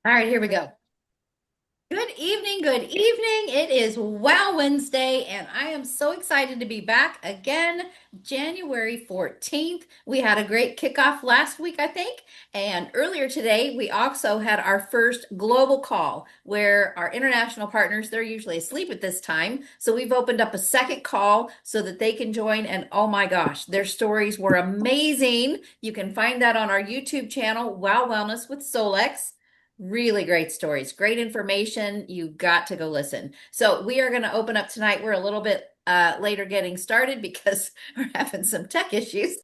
All right, here we go. Good evening, good evening. It is Wow Wednesday, and I am so excited to be back again, January 14th. We had a great kickoff last week, I think, and earlier today we also had our first global call where our international partners, they're usually asleep at this time, so we've opened up a second call so that they can join, and oh my gosh, their stories were amazing. You can find that on our YouTube channel, Wow Wellness with Solex. Really great stories, great information. You got to go listen. So we are going to open up tonight. We're a little bit later getting started because we're having some tech issues,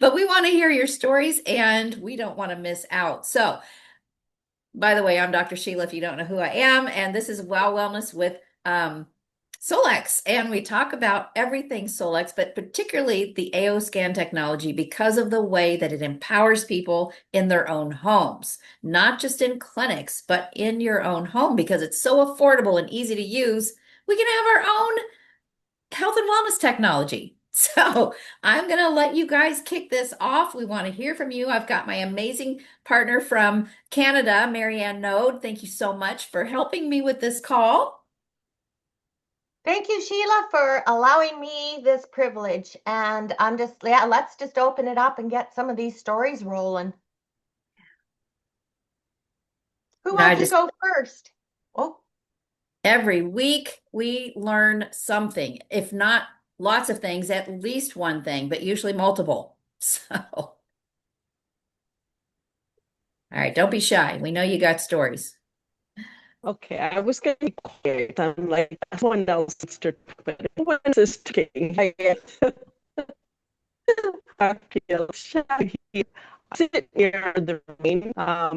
but we want to hear your stories and we don't want to miss out. So by the way, I'm Dr. Sheila, if you don't know who I am, and this is Well Wellness with Solex. And we talk about everything Solex, but particularly the AO scan technology because of the way that it empowers people in their own homes, not just in clinics, but in your own home because it's so affordable and easy to use. We can have our own health and wellness technology. So I'm going to let you guys kick this off. We want to hear from you. I've got my amazing partner from Canada, Marianne Node. Thank you so much for helping me with this call. Thank you, Sheila, for allowing me this privilege. And let's just open it up and get some of these stories rolling. Who You know, I wants to just go first? Oh, every week we learn something, if not lots of things, at least one thing, but usually multiple. So, all right, don't be shy. We know you got stories. Okay, I was getting quiet. I'm like, someone else needs to talk, but no one is talking. I feel shy here. I sit near the rain. A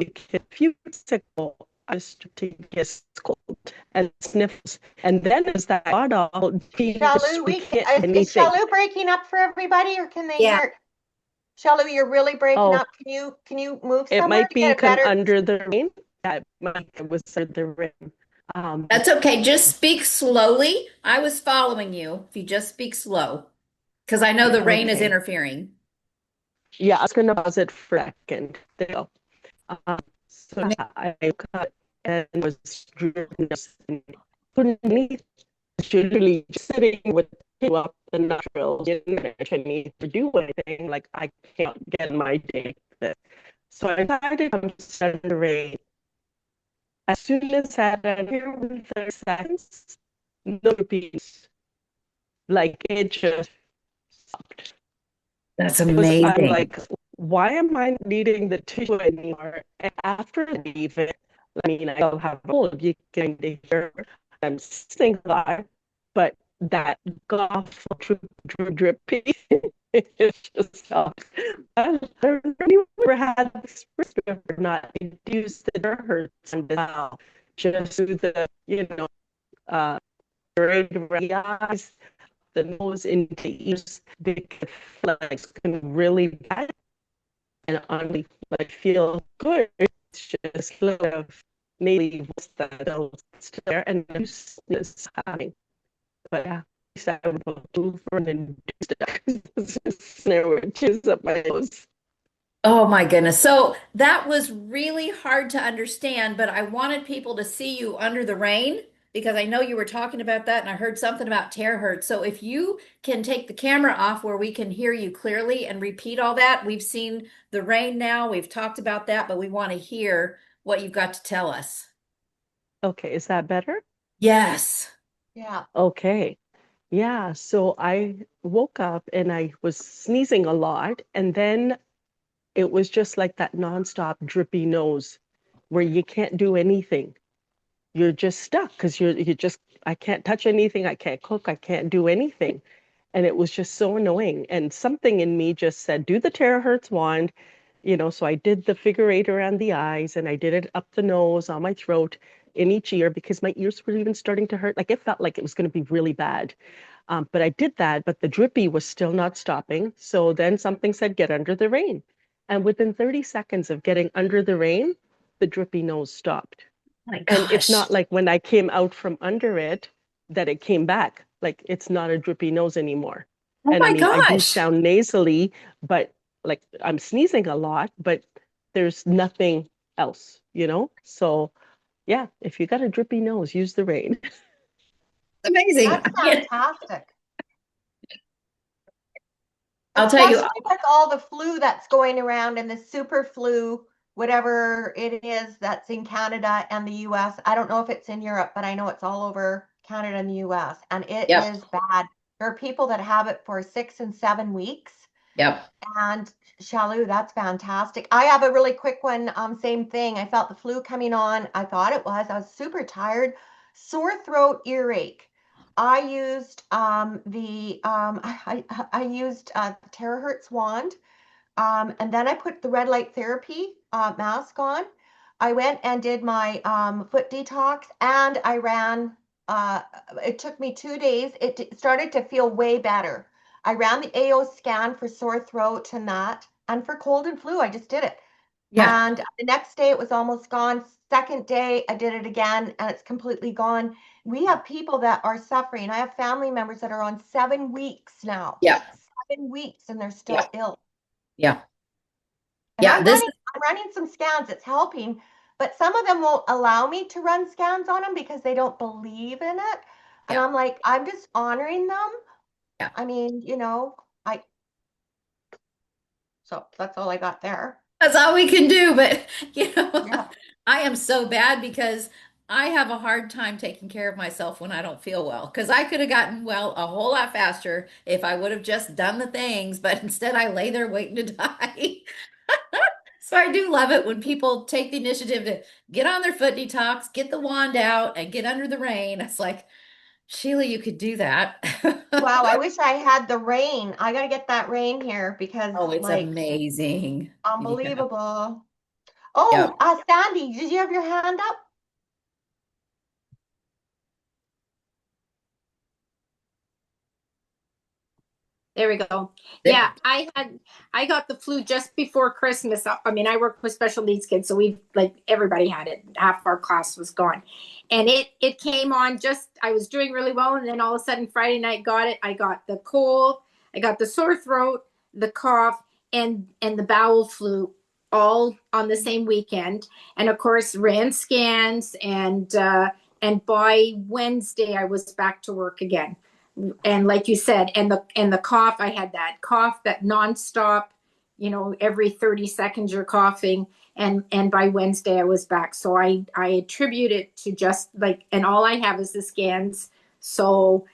few weeks ago, I started to get cold and sniffles. And then as that got all Shalu, we can't do is anything. Shalu breaking up for everybody, or can they Yeah. hear? Shalu, you're really breaking Oh, up. Can you move it somewhere might to get be a better? under the rain. That might was under the rain. That's okay. Just speak slowly. I was following you. If you just speak slow, because I know the rain is Okay. interfering. Yeah, I was gonna pause it for a second. There you go. So yeah, I cut and was driven and couldn't leave. Literally just sitting with you up the natural didn't need to do anything. Like I can't get my day fit. So I decided I'm Saturday. As soon as I had here within 30 seconds, no peace. Like it just stopped. That's It was I'm amazing. like, why am I needing the tissue anymore? And after leaving, I mean, I still have mold. You can hear I'm sitting there, but that golf drippy, it just stopped. I've never had this before, not induced the nerve hurts and now just through the, uh, right around the eyes, the nose into ears, because flex can really bad and only like feel good. It's just sort of maybe what's that there and this happening. But yeah, I would move and then do stuff. Snare which is up my nose. Oh my goodness. So that was really hard to understand, but I wanted people to see you under the rain because I know you were talking about that and I heard something about terahertz. So if you can take the camera off where we can hear you clearly and repeat all that, we've seen the rain now, we've talked about that, but we want to hear what you've got to tell us. Okay, is that better? Yes. Yeah. Okay. Yeah, so I woke up and I was sneezing a lot, and then it was just like that nonstop drippy nose where you can't do anything. You're just stuck because you just I can't touch anything, I can't cook, I can't do anything. And it was just so annoying. And something in me just said, do the terahertz wand, so I did the figure eight around the eyes and I did it up the nose, on my throat, in each ear because my ears were even starting to hurt. Like it felt like it was going to be really bad. But I did that, but the drippy was still not stopping. So then something said, get under the rain. And within 30 seconds of getting under the rain, the drippy nose stopped. Oh my And it's gosh. not like when I came out from under it that it came back. Like it's not a drippy nose anymore. Oh And I my mean, I do gosh. sound nasally, but like I'm sneezing a lot, but there's nothing else, you know? So yeah, if you got a drippy nose, use the rain. It's amazing. That's fantastic. I'll tell you, Especially with all the flu that's going around and the super flu, whatever it is that's in Canada and the US. I don't know if it's in Europe, but I know it's all over Canada and the US, and it yep, is bad. There are people that have it for 6 and 7 weeks. yep, And Shalu, that's fantastic. I have a really quick one. Same thing. I felt the flu coming on. I thought it was. I was super tired, sore throat, earache. I used I used the terahertz wand, and then I put the red light therapy mask on. I went and did my foot detox, and I ran. Uh, it took me 2 days. It started to feel way better. I ran the AO scan for sore throat and that, and for cold and flu. I just did it. yeah, And the next day it was almost gone. Second day I did it again, and it's completely gone. We have people that are suffering. I have family members that are on 7 weeks now. yeah, 7 weeks, and they're yeah, still ill. yeah, And yeah. This I'm running some scans, it's helping, but some of them won't allow me to run scans on them because they don't believe in it. And yeah, I'm like, I'm just honoring them. yeah. I mean, I so that's all I got there. That's all we can do. But Yeah. I am so bad because I have a hard time taking care of myself when I don't feel well. Because I could have gotten well a whole lot faster if I would have just done the things, but instead I lay there waiting to die. So I do love it when people take the initiative to get on their foot detox, get the wand out, and get under the rain. It's like, Sheila, you could do that. Wow, I wish I had the rain. I got to get that rain here because Oh, it's like amazing. Yeah. unbelievable. Yeah. Oh, Sandy, did you have your hand up? There we go. Yeah, There- I got the flu just before Christmas. I mean, I work with special needs kids, so we like everybody had it. Half of our class was gone. And it came on just I was doing really well, and then all of a sudden Friday night got it. I got the cold, I got the sore throat, the cough, and the bowel flu all on the same weekend. And of course ran scans, and by Wednesday I was back to work again. And like you said, and the cough, I had that cough that nonstop, every 30 seconds you're coughing. And by Wednesday I was back. So I attribute it to just like, and all I have is the scans. So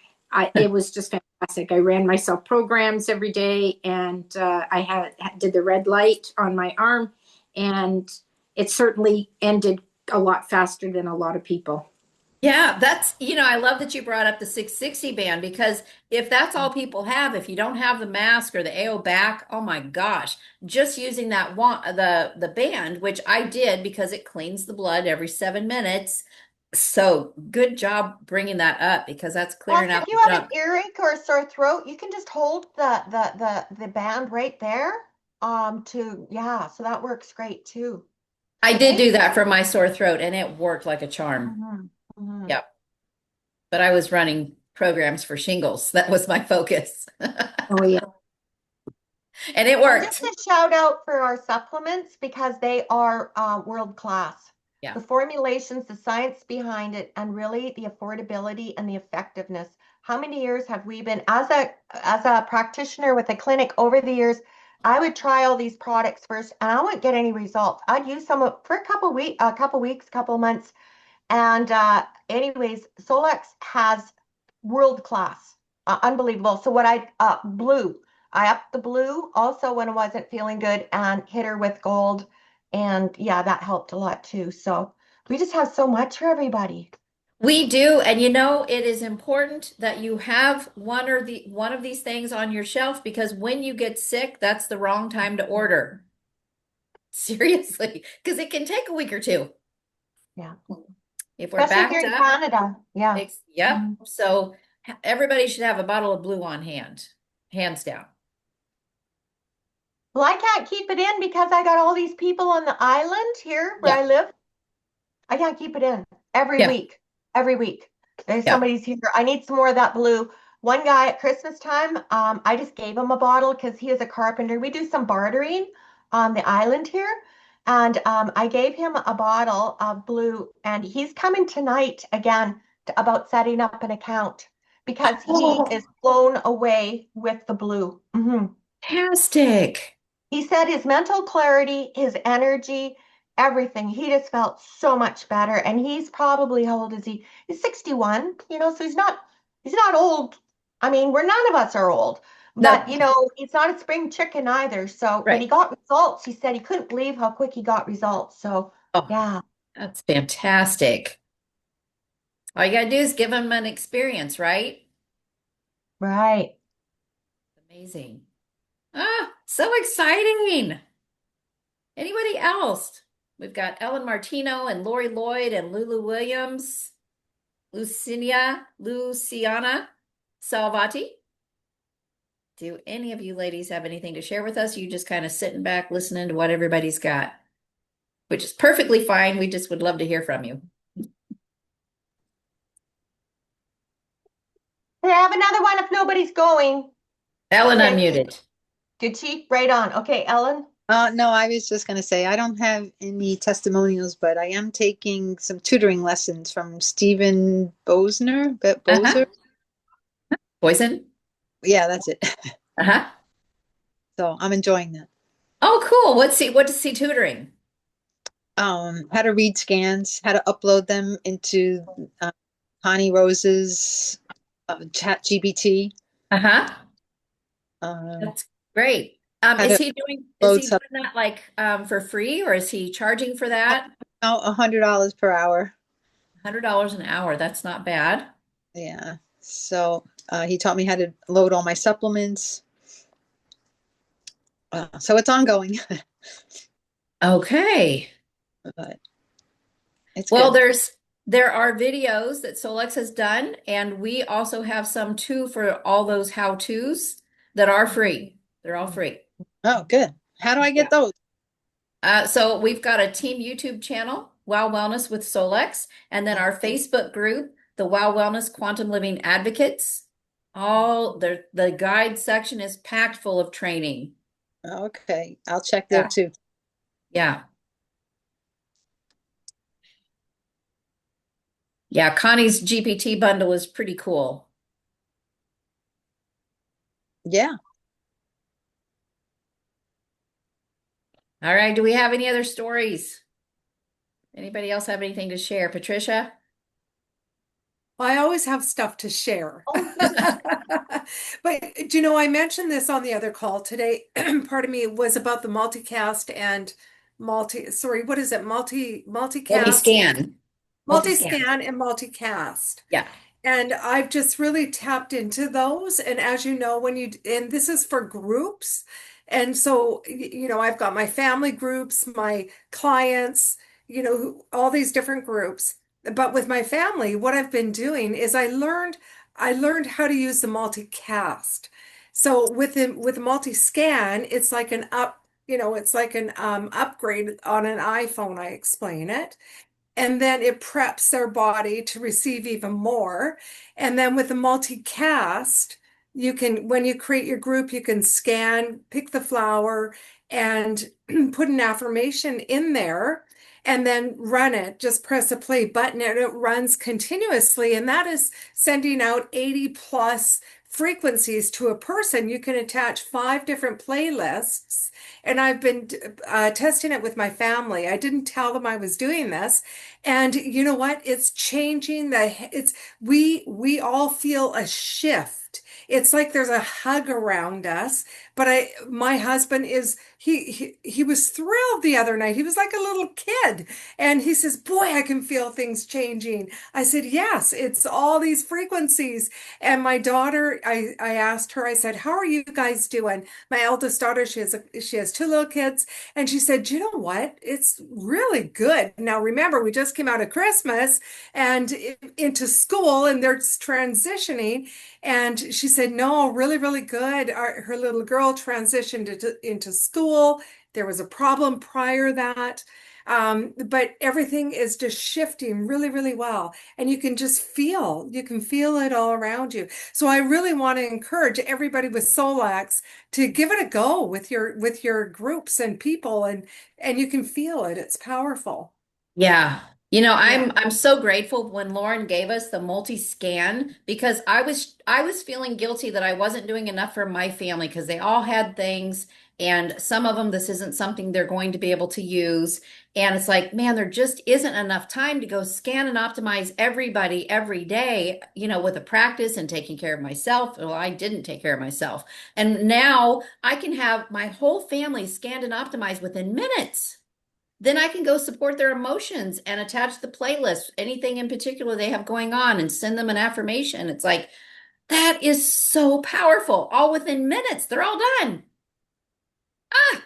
it was just fantastic. I ran myself programs every day, and did the red light on my arm, and it certainly ended a lot faster than a lot of people. Yeah, I love that you brought up the 660 band because if that's all people have, if you don't have the mask or the AO back, oh my gosh, just using that the band, which I did because it cleans the blood every 7 minutes. So good job bringing that up because that's clearing Plus, out if you the have an junk. earache or a sore throat, you can just hold the band right there. Yeah, so that works great too. I So did thank do you. that for my sore throat and it worked like a charm. Mhm, mhm. Yep. But I was running programs for shingles. That was my focus. Oh yeah. And it And just worked. a shout out for our supplements because they are world class. Yeah. The formulations, the science behind it, and really the affordability and the effectiveness. How many years have we been as a practitioner with a clinic over the years? I would try all these products first, and I wouldn't get any results. I'd use some for a couple weeks, couple months, and anyways, Solex has world class, unbelievable. So what I upped the blue also when I wasn't feeling good and hit her with gold. And yeah, that helped a lot too. So we just have so much for everybody. We do, and it is important that you have one of these things on your shelf because when you get sick, that's the wrong time to order. Seriously, because it can take a week or two. Yeah. If we're Especially here backed in up, Canada. Yeah. yep. Mhm. So everybody should have a bottle of blue on hand, hands down. Well, I can't keep it in because I got all these people on the island here where Yeah, I live. I can't keep it in every yeah, week. Every week. There's yeah. somebody's here. I need some more of that blue. One guy at Christmas time, I just gave him a bottle because he is a carpenter. We do some bartering on the island here. And I gave him a bottle of blue, and he's coming tonight again about setting up an account because he Oh, is blown away with the blue. fantastic. He said his mental clarity, his energy, everything, he just felt so much better. And he's probably, how old is he? He's 61, so he's not old. I mean, we're none of us are old, but No, he's not a spring chicken either. So, but right. he got results. He said he couldn't believe how quick he got results. So, Oh, yeah, that's fantastic. All you gotta do is give them an experience, right? right. Amazing. Ah, so exciting. Anybody else? We've got Ellen Martino and Lori Lloyd and Lulu Williams, Luciana Salvati. Do any of you ladies have anything to share with us? You just kind of sitting back listening to what everybody's got, which is perfectly fine. We just would love to hear from you. Hey, I have another one if nobody's going. Ellen Okay, unmuted. did she? Right on. Okay, Ellen. No, I was just going to say I don't have any testimonials, but I am taking some tutoring lessons from Stephen Bosner, Uh-huh. Bozer. Poison? Yeah, that's it. Uh-huh. So I'm enjoying that. Oh, cool. What is he tutoring? How to read scans, how to upload them into uh, Connie Rose's Chat GPT. Uh-huh. Uh, That's great. how Is to he doing is load he some. doing that like for free or is he charging for that? Oh, $100 per hour. $100 an hour. That's not bad. Yeah. So he taught me how to load all my supplements. So it's ongoing, Okay. but it's Well, good. there are videos that Solex has done, and we also have some too for all those how-tos that are free. They're all free. Oh, good. How do I Yeah. get those? So we've got a team YouTube channel, Wow Wellness with Solex, and then our Facebook group, the Wow Wellness Quantum Living Advocates. All the guide section is packed full of training. Okay, I'll check there Yeah. too. Yeah. Yeah. Connie's GPT bundle is pretty cool. Yeah. All right. Do we have any other stories? Anybody else have anything to share? Patricia? I always have stuff to share. Oh, But I mentioned this on the other call today. Part of me was about the multicast and sorry, what is it? Multicast, Multi-scan. Multi-scan. multi-scan and multicast. Yeah. And I've just really tapped into those. And as you know, and this is for groups. And so, I've got my family groups, my clients, all these different groups. But with my family, what I've been doing is I learned how to use the multicast. So with multi-scan, it's like an upgrade on an iPhone, I explain it, and then it preps their body to receive even more. And then with the multicast, when you create your group, you can scan, pick the flower, and put an affirmation in there, and then run it. Just press a play button, and it runs continuously. And that is sending out 80 plus frequencies to a person. You can attach 5 different playlists. And I've been testing it with my family. I didn't tell them I was doing this. And you know what? It's changing we all feel a shift. It's like there's a hug around us. But my husband he was thrilled the other night. He was like a little kid. And he says, "Boy, I can feel things changing." I said, "Yes, it's all these frequencies." And my daughter, I asked her, I said, "How are you guys doing?" My eldest daughter, she has 2 little kids, and she said, "You know what? It's really good." Now, remember, we just came out of Christmas and into school, and they're transitioning. And she said, "No, really, really good." Her little girl transitioned into school. There was a problem prior that. But everything is just shifting really, really well. And you can feel it all around you. So I really want to encourage everybody with Solex to give it a go with your groups and people, and you can feel it. It's powerful. Yeah. Yeah. I'm so grateful when Lauren gave us the multi-scan because I was feeling guilty that I wasn't doing enough for my family because they all had things and some of them this isn't something they're going to be able to use. And it's like, man, there just isn't enough time to go scan and optimize everybody every day, with a practice and taking care of myself. Well, I didn't take care of myself. And now I can have my whole family scanned and optimized within minutes. Then I can go support their emotions and attach the playlist, anything in particular they have going on, and send them an affirmation. It's like, that is so powerful. All within minutes, they're all done. Ah,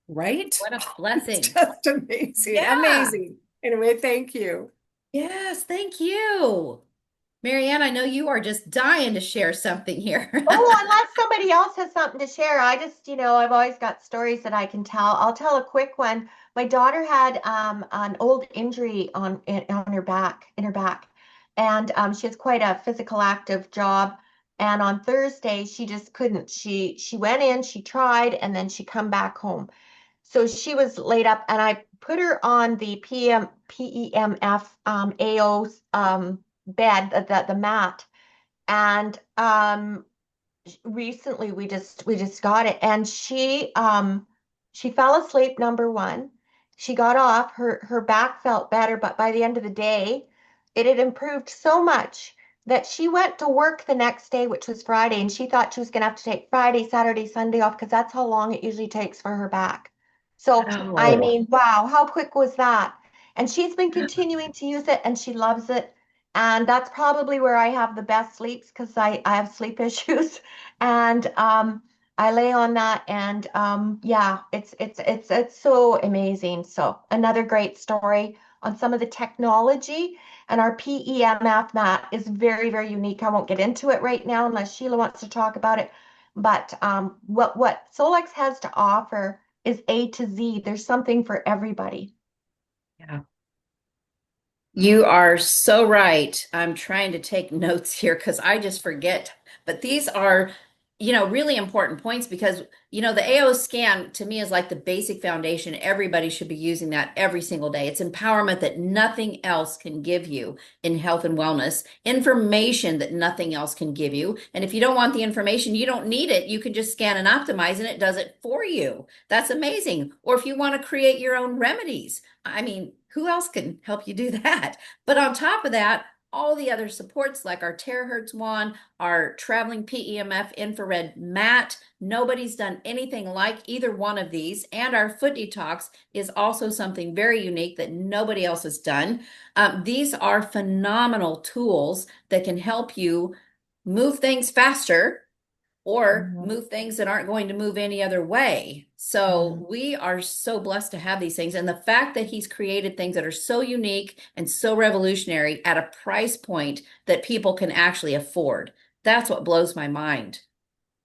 Right? what a It's blessing. just amazing. Yeah. Amazing. Anyway, thank you. Yes, thank you. Marianne, I know you are just dying to share something here. Oh, unless somebody else has something to share, I just, I've always got stories that I can tell. I'll tell a quick one. My daughter had an old injury on her back, in her back, and she has quite a physical active job. And on Thursday, she just couldn't. She went in, she tried, and then she come back home. So she was laid up, and I put her on the PEMF AO bed, the mat, and recently we just got it, and she fell asleep, number one. She got off, her back felt better, but by the end of the day it had improved so much that she went to work the next day, which was Friday, and she thought she was going to have to take Friday, Saturday, Sunday off because that's how long it usually takes for her back. So I Wow. mean, wow, how quick was that? And she's been continuing to use it and she loves it. And that's probably where I have the best sleeps because I have sleep issues. And I lay on that, and yeah, it's so amazing. So another great story on some of the technology, and our PEMF mat is very, very unique. I won't get into it right now unless Sheila wants to talk about it. But what Solex has to offer is A to Z. There's something for everybody. Yeah. You are so right. I'm trying to take notes here because I just forget. But these are, really important points because, the AO scan to me is like the basic foundation. Everybody should be using that every single day. It's empowerment that nothing else can give you in health and wellness, information that nothing else can give you. And if you don't want the information, you don't need it. You can just scan and optimize and it does it for you. That's amazing. Or if you want to create your own remedies, I mean, who else can help you do that? But on top of that, all the other supports like our terahertz wand, our traveling PEMF infrared mat, nobody's done anything like either one of these. And our foot detox is also something very unique that nobody else has done. These are phenomenal tools that can help you move things faster or Mhm. move things that aren't going to move any other way. Mhm. So we are so blessed to have these things. And the fact that he's created things that are so unique and so revolutionary at a price point that people can actually afford, that's what blows my mind.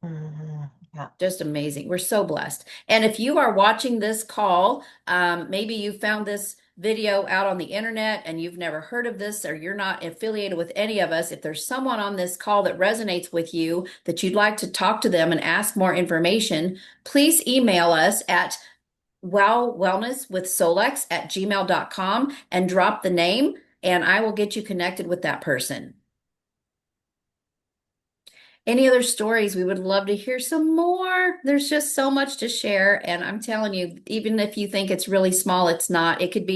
Mhm. Yeah. Just amazing. We're so blessed. And if you are watching this call, maybe you found this video out on the internet and you've never heard of this or you're not affiliated with any of us. If there's someone on this call that resonates with you that you'd like to talk to them and ask more information, please email us at wellnesswithsolex@gmail.com and drop the name, and I will get you connected with that person. Any other stories? We would love to hear some more. There's just so much to share. And I'm telling you, even if you think it's really small, it's not. It could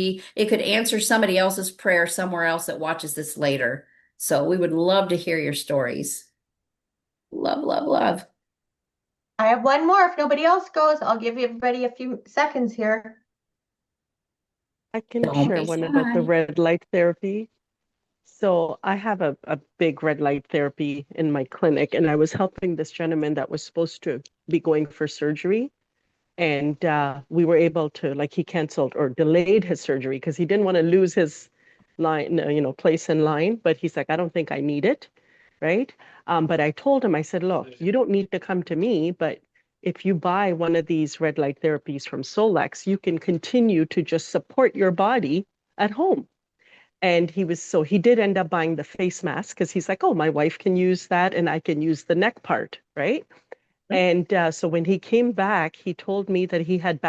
answer somebody else's prayer somewhere else that watches this later. So we would love to hear your stories. Love, love, love. I have one more. If nobody else goes, I'll give everybody a few seconds here. I can Don't share be one about the shy. red light therapy. So I have a big red light therapy in my clinic, and I was helping this gentleman that was supposed to be going for surgery. And we were able to, like, he canceled or delayed his surgery because he didn't want to lose his line, place in line. But he's like, I don't think I need it, right? But I told him, I said, look, you don't need to come to me, but if you buy one of these red light therapies from Solex, you can continue to just support your body at home. And he did end up buying the face mask because he's like, oh, my wife can use that and I can use the neck part, right? And so when he came back, he told me that he had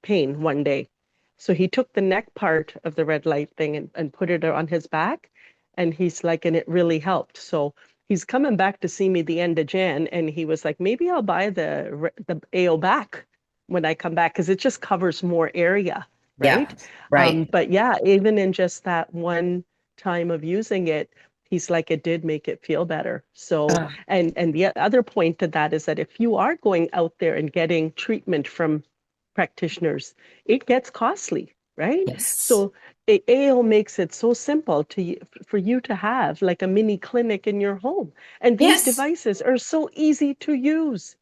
pain one day. So he took the neck part of the red light thing and put it on his back. And he's like, and it really helped. So he's coming back to see me the end of Jan. And he was like, maybe I'll buy the AO back when I come back because it just covers more area, Yeah, right? right. But yeah, even in just that one time of using it, he's like, it did make it feel better. So Oh, and the other point to that is that if you are going out there and getting treatment from practitioners, it gets costly, right? yes. So AO makes it so simple for you to have like a mini clinic in your home. And these Yes. devices are so easy to use,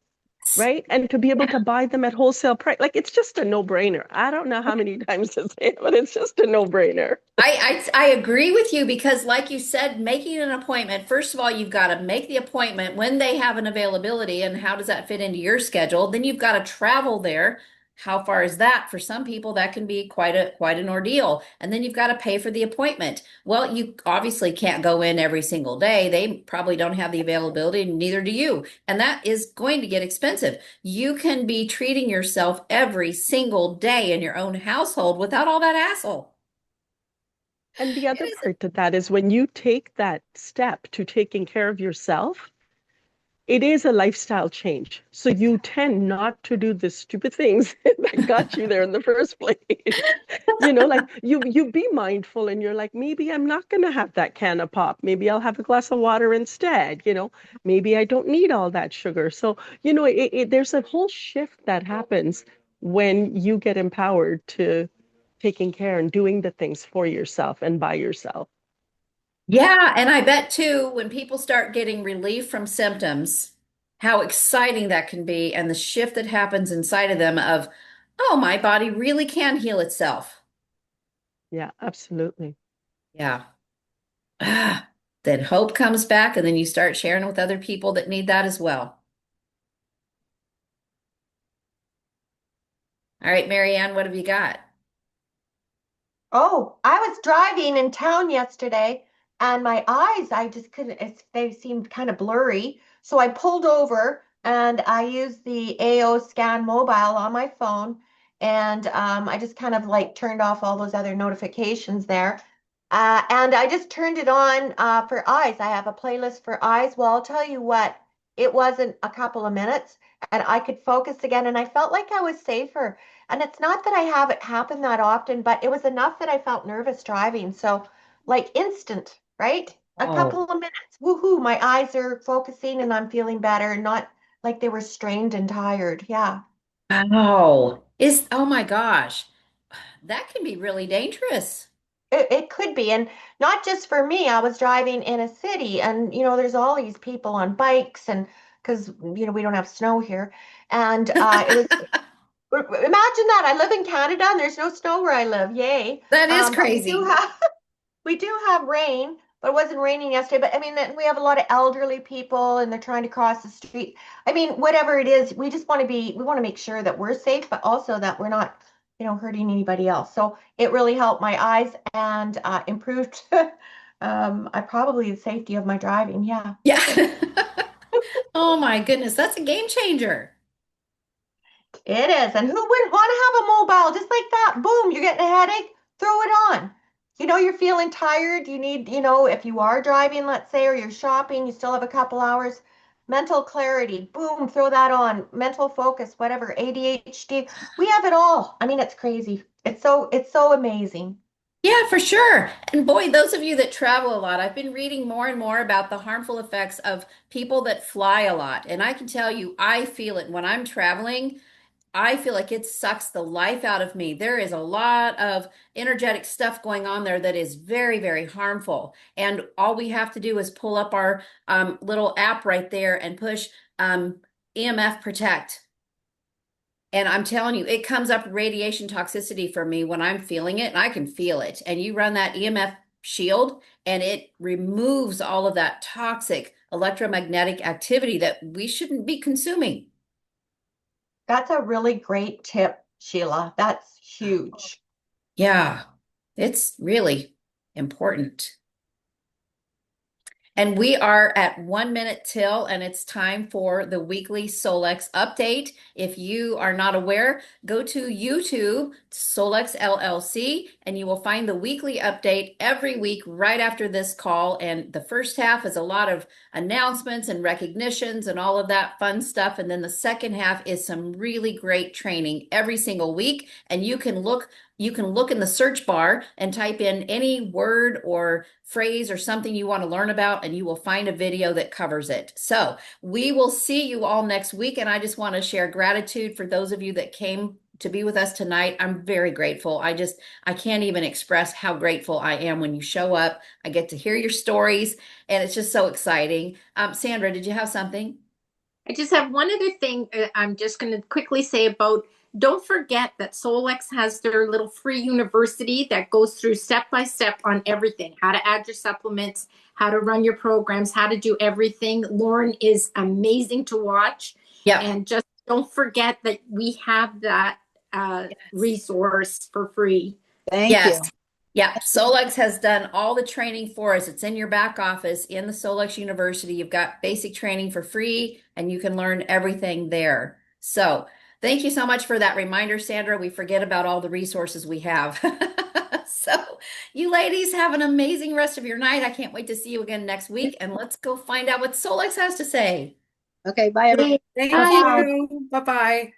right? And to be able to buy them at wholesale price, like it's just a no-brainer. I don't know how many times to say it, but it's just a no-brainer. I agree with you because, like you said, making an appointment, first of all, you've got to make the appointment when they have an availability, and how does that fit into your schedule? Then you've got to travel there. How far is that? For some people, that can be quite an ordeal. And then you've got to pay for the appointment. Well, you obviously can't go in every single day. They probably don't have the availability, and neither do you. And that is going to get expensive. You can be treating yourself every single day in your own household without all that hassle. And the It other is. part to that is when you take that step to taking care of yourself, it is a lifestyle change. So you tend not to do the stupid things that got you there in the first place. Like you be mindful and you're like, maybe I'm not gonna have that can of pop. Maybe I'll have a glass of water instead. Maybe I don't need all that sugar. So, there's a whole shift that happens when you get empowered to taking care and doing the things for yourself and by yourself. Yeah, and I bet too, when people start getting relief from symptoms, how exciting that can be, and the shift that happens inside of them of, oh, my body really can heal itself. Yeah, absolutely. Yeah. Ah, then hope comes back, and then you start sharing with other people that need that as well. All right, Marianne, what have you got? Oh, I was driving in town yesterday and my eyes, I just couldn't, they seemed kind of blurry. So I pulled over and I used the AO Scan mobile on my phone. And I just kind of like turned off all those other notifications there. And I just turned it on for eyes. I have a playlist for eyes. Well, I'll tell you what, it wasn't a couple of minutes and I could focus again. And I felt like I was safer. And it's not that I have it happen that often, but it was enough that I felt nervous driving. So, like instant, right? A Oh, couple of minutes, woohoo, my eyes are focusing and I'm feeling better, not like they were strained and tired. Yeah. oh my gosh, that can be really dangerous. It could be. And not just for me. I was driving in a city and, there's all these people on bikes and because, we don't have snow here. And it was, imagine that. I live in Canada and there's no snow where I live. Yay. That is But we do crazy. have we do have rain, but it wasn't raining yesterday. But I mean, we have a lot of elderly people and they're trying to cross the street. I mean, whatever it is, we want to make sure that we're safe, but also that we're not, hurting anybody else. So it really helped my eyes and improved, I probably the safety of my driving. Yeah. Yeah. Oh my goodness, that's a game changer. It is. And who wouldn't want to have a mobile just like that? Boom, you're getting a headache, throw it on. You're feeling tired. You need, if you are driving, let's say, or you're shopping, you still have a couple hours. Mental clarity, boom, throw that on. Mental focus, whatever, ADHD. We have it all. I mean, it's crazy. It's so amazing. Yeah, for sure. And boy, those of you that travel a lot, I've been reading more and more about the harmful effects of people that fly a lot. And I can tell you, I feel it when I'm traveling. I feel like it sucks the life out of me. There is a lot of energetic stuff going on there that is very, very harmful. And all we have to do is pull up our little app right there and push EMF Protect. And I'm telling you, it comes up radiation toxicity for me when I'm feeling it, and I can feel it. And you run that EMF shield, and it removes all of that toxic electromagnetic activity that we shouldn't be consuming. That's a really great tip, Sheila. That's huge. Yeah, it's really important. And we are at 1 minute till, and it's time for the weekly Solex update. If you are not aware, go to YouTube, Solex LLC, and you will find the weekly update every week right after this call. And the first half is a lot of announcements and recognitions and all of that fun stuff. And then the second half is some really great training every single week. And you can look in the search bar and type in any word or phrase or something you want to learn about, and you will find a video that covers it. So we will see you all next week. And I just want to share gratitude for those of you that came to be with us tonight. I'm very grateful. I can't even express how grateful I am when you show up. I get to hear your stories, and it's just so exciting. Sandra, did you have something? I just have one other thing I'm just going to quickly say about don't forget that Solex has their little free university that goes through step by step on everything, how to add your supplements, how to run your programs, how to do everything. Lauren is amazing to watch. Yep. And just don't forget that we have that resource for free. Thank Yes. you. Yeah, Solex has done all the training for us. It's in your back office in the Solex University. You've got basic training for free, and you can learn everything there. So thank you so much for that reminder, Sandra. We forget about all the resources we have. So you ladies have an amazing rest of your night. I can't wait to see you again next week, and let's go find out what Solex has to say. Okay, bye everyone. Thank Bye. Bye-bye. you. Bye-bye.